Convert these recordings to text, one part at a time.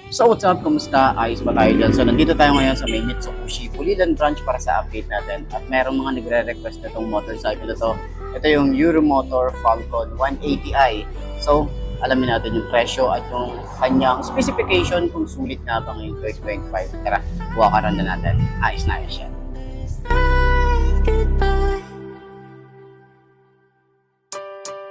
So what's up? Kumusta? Ayos ba tayo dyan? So nandito tayo ngayon sa may Mitsubishi Pulilan branch para sa update natin. At merong mga nagre-request na itong motorcycle na to. Ito yung Euromotor Falcon 180i. So alamin natin yung presyo at yung kanyang specification kung sulit nga ba ngayong 2025. Tara, buwakaran na natin. Ayos na ayos yan.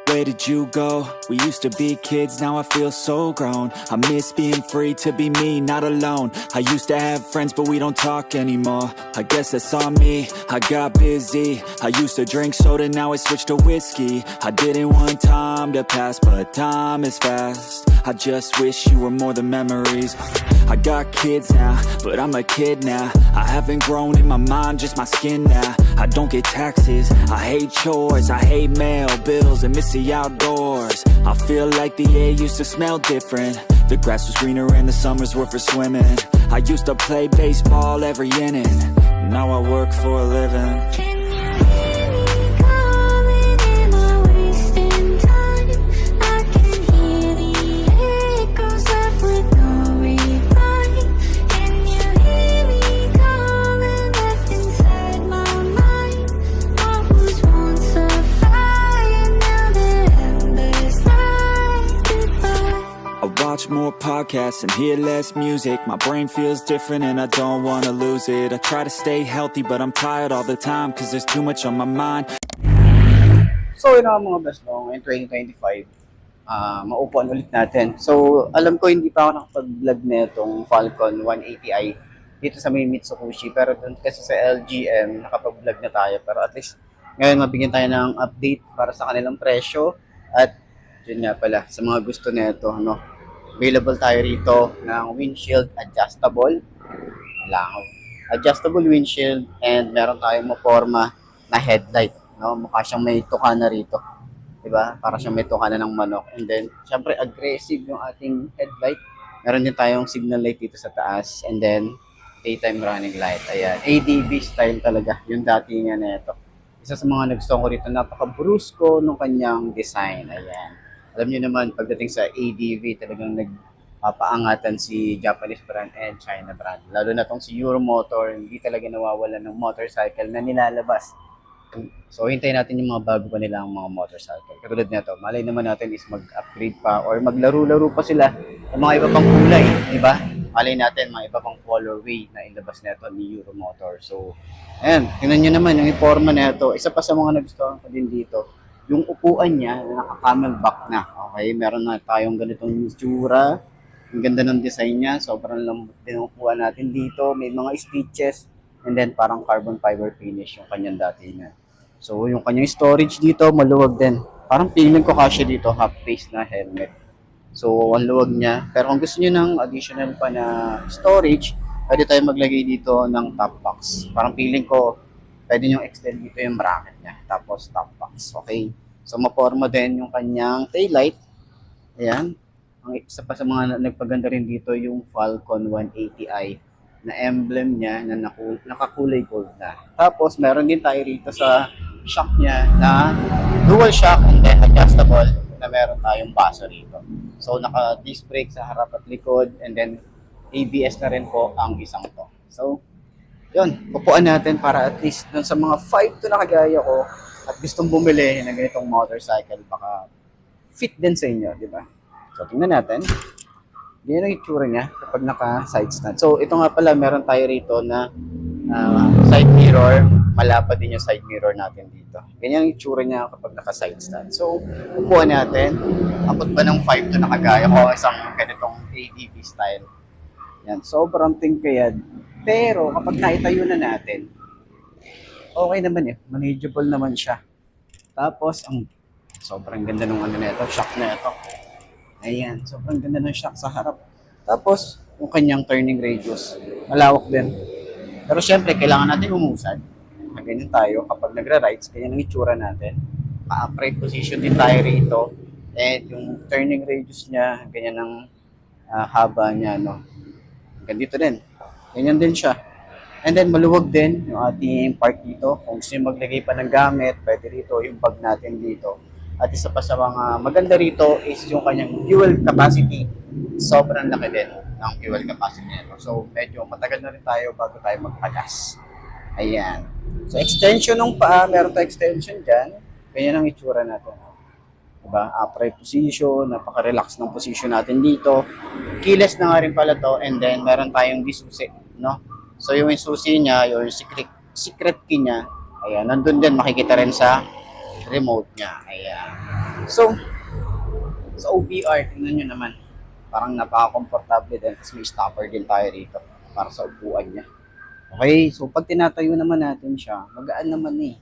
Where did you go? We used to be kids, now I feel so grown. I miss being free to be me, not alone. I used to have friends, but we don't talk anymore. I guess that's on me, I got busy. I used to drink soda, now I switched to whiskey. I didn't want time to pass, but time is fast. I just wish you were more than memories. I got kids now, but I'm a kid now. I haven't grown in my mind, just my skin now. I don't get taxes, I hate chores, I hate mail, bills, and miss the outdoors. I feel like the air used to smell different. The grass was greener and the summers were for swimming. I used to play baseball every inning. Now I work for a living. Watch more podcasts and hear less music. My brain feels different and I don't wanna lose it. I try to stay healthy but I'm tired all the time cause there's too much on my mind. So yun nga mga best no, in 2025, maupuan ulit natin. So alam ko hindi pa ako nakapag-vlog na itong Falcon 180i dito sa may Mitsubishi. Pero dun kasi sa LGM, nakapag-vlog na tayo. Pero at least ngayon mabigyan tayo ng update para sa kanilang presyo. At yun nga pala, sa mga gusto na ito, no? Available tayo rito ng windshield adjustable. Langaw. Adjustable windshield and meron tayong maporma na headlight. No? Mukha siyang may tuka na rito. Diba? Para siyang may tuka na ng manok. And then, syempre aggressive yung ating headlight. Meron din tayong signal light dito sa taas. And then, daytime running light. Ayan. ADB style talaga. Yung dati niya na ito. Isa sa mga nagustuhan ko rito, napaka-brusco nung kanyang design. Ayan. Alam niyo naman, pagdating sa ADV, talagang nagpapaangatan si Japanese brand and China brand. Lalo na tong si Euromotor, hindi talaga nawawalan ng motorcycle na nilalabas. So, hintayin natin yung mga bago pa nilang mga motorcycle. Katulad nito, malay naman natin is mag-upgrade pa or maglaro-laro pa sila ng mga iba pang kulay, di ba? Malay natin, mga iba pang colorway na ilabas nito ni Euromotor. So, ayan, tingnan nyo naman yung iporma nito. Isa pa sa mga nagustuhan ko din dito, yung upuan niya, naka-camelback na. Okay, meron na tayong ganitong itsura. Ang ganda ng design niya. Sobrang lambot din ang upuan natin dito. May mga stitches. And then parang carbon fiber finish yung kanyang dati niya. So yung kanyang storage dito, maluwag din. Parang feeling ko kasya dito, half-face na helmet. So ang luwag niya. Pero kung gusto niyo ng additional pa na storage, pwede tayo maglagay dito ng top box. Parang feeling ko, pwede nyo extend dito yung bracket niya. Tapos top box. Okay. So maporma din yung kanyang taillight. Ayan. Ang isa pa sa mga nagpaganda rin dito yung Falcon 180i na emblem niya na nakakulay gold na. Tapos meron din tayo rito sa shock niya na dual shock and then adjustable na meron tayong baso rito. So naka-disc brake sa harap at likod and then ABS na rin po ang isang to. So yun, pupuan natin para at least dun sa mga 5 to na kagaya ko at gustong bumili ng ganitong motorcycle, baka fit din sa inyo, di ba? So, tingnan natin. Ganyan ang itsura niya kapag naka-side stand. So, ito nga pala, meron tayo rito na side mirror. Malapad din yung side mirror natin dito. Ganyan ang itsura niya kapag naka-side stand. So, pupuan natin. Abot ba ng 5 to na kagaya ko isang ganitong ADV style. Yan, sobrang tingkayad. Pero kapag naitayo na natin, okay naman eh. Manageable naman siya. Tapos, ang sobrang ganda ng ano na ito, shock na ito. Ayan, sobrang ganda ng shock sa harap. Tapos, yung kanyang turning radius, malawak din. Pero syempre, kailangan natin umusad. Ganyan tayo kapag nagra-rides, ganyan ang itsura natin. Pa-upright position din tayo rito. And yung turning radius niya, ganyan ang haba niya, no? Ganito din. Ganyan din siya. And then maluwag din yung ating park dito. Kung gusto nyo maglagay pa ng gamit, pwede rito yung bag natin dito. At isa pa sa mga maganda rito is yung kanyang fuel capacity. Sobrang laki din. ng fuel capacity nito. So, medyo matagal na rin tayo bago tayo magpagas. Ayan. So, extension ng paa, meron tayong extension dyan. Ganyan ang itsura natin. Diba? Upright position, napaka-relax ng position natin dito. Keyless na nga rin pala to, and then meron tayong disusi, no? So, yung susi niya, yung secret key niya, ayan, nandun din, makikita rin sa remote niya. Ayan. So, sa OBR, tingnan nyo naman, parang napaka-comfortable din. Tapos may stopper din tayo rito para sa upuan niya. Okay, so pag tinatayo naman natin siya, magaan naman eh.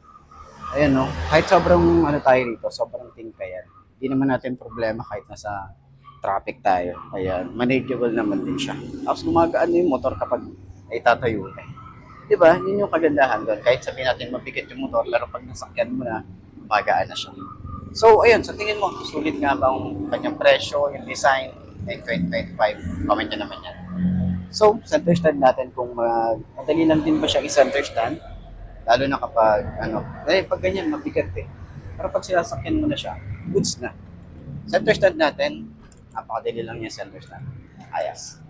Ayan no, kahit sobrang ano tayo rito, sobrang tingkay yan. Hindi naman natin problema kahit nasa traffic tayo. Ayan, manageable naman din siya. Tapos gumagaan na yung motor kapag ay tatayo na. Diba? Yun yung kagandahan doon. Kahit sabihin natin mabigat yung motor, pero pag nasakyan mo na, magaan na siya. So, ayun, sa tingin mo, sulit nga ba ang kanyang presyo, yung design, and 2025? Comment nyo naman yan. So, center stand natin kung madali lang din ba siya i-center stand, lalo na kapag, pag ganyan, mabigat eh. Pero pag sinasakyan mo na siya, goods na. Center stand natin, napakadali lang yung center stand. Ayos.